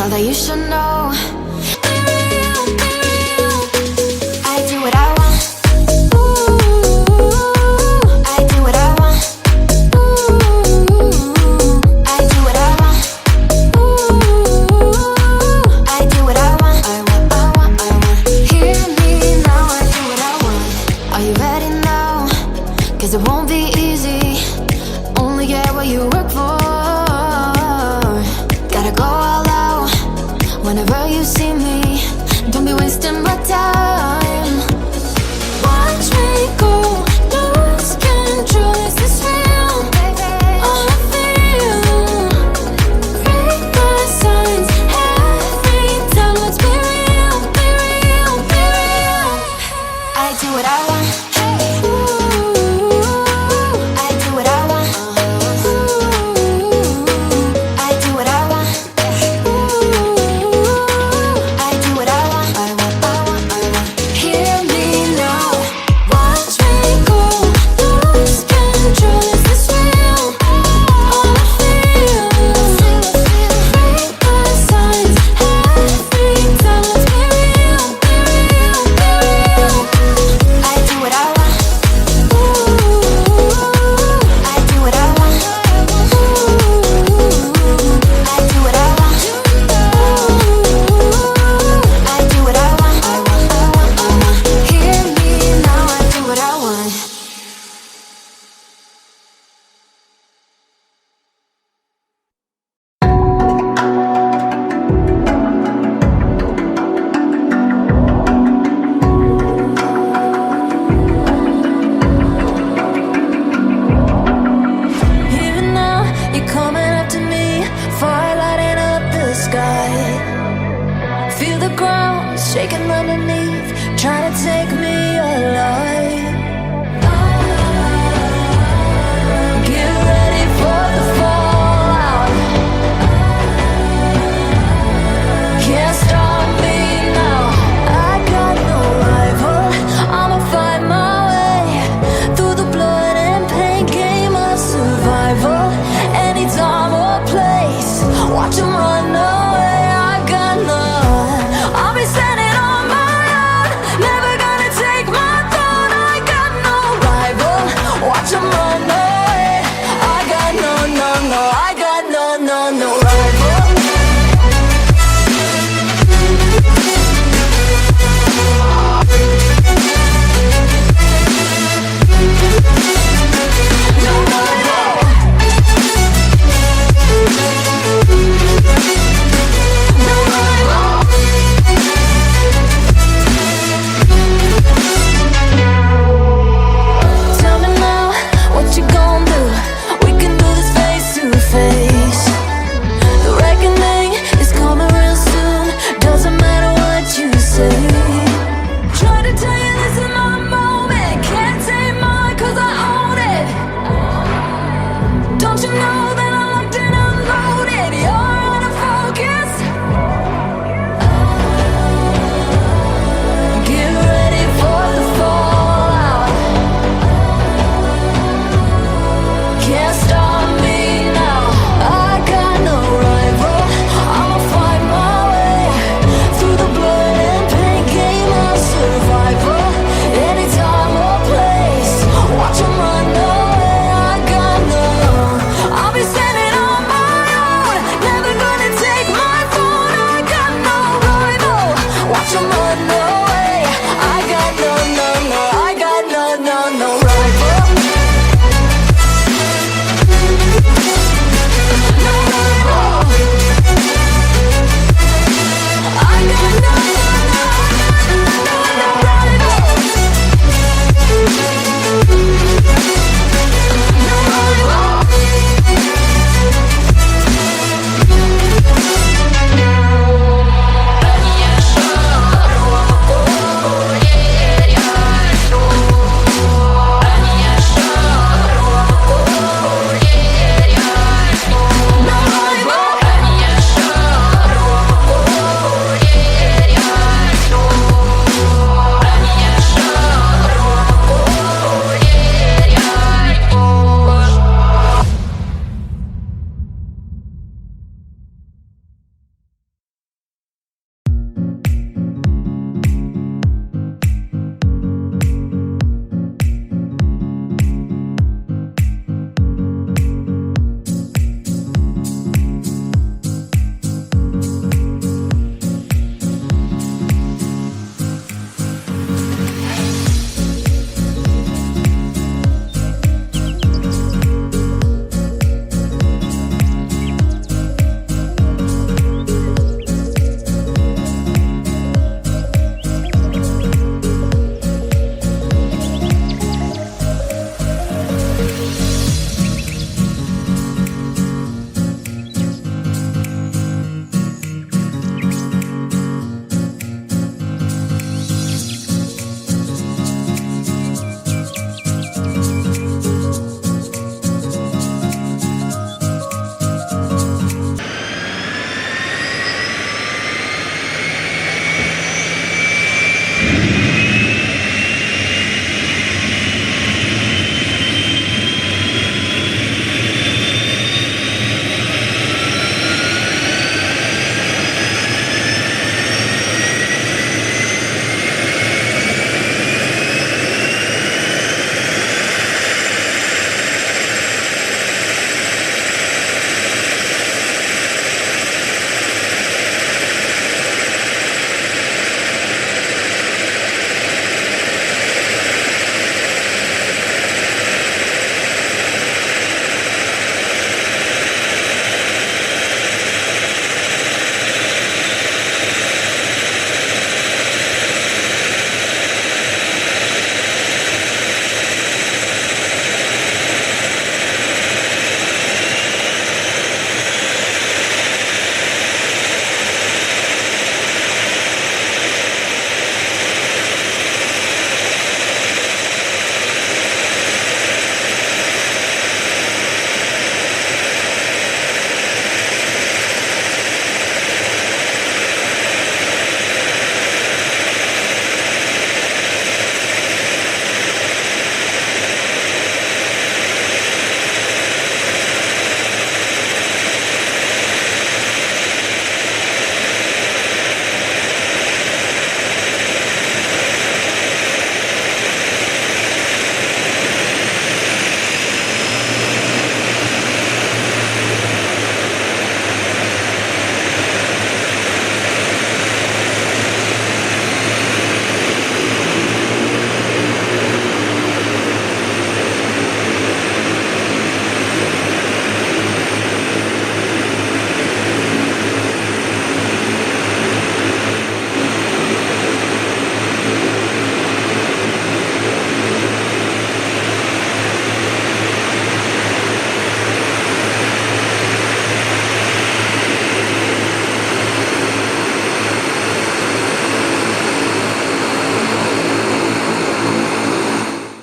all that you should know. Be real, be real. I do what I want. Ooh, I do what I want. Ooh, I do what I want. Ooh, I do what I want. I want, I want, I want. Hear me now, I do what I want. Are you ready now? 'Cause it won't be easy. Only get what you work for. Gotta go all out whenever you see me. Don't be wasting my time. Watch me go, lose control. Is this real? All I feel. Read the signs every time. Let's be real, be real, be real. I do what I want.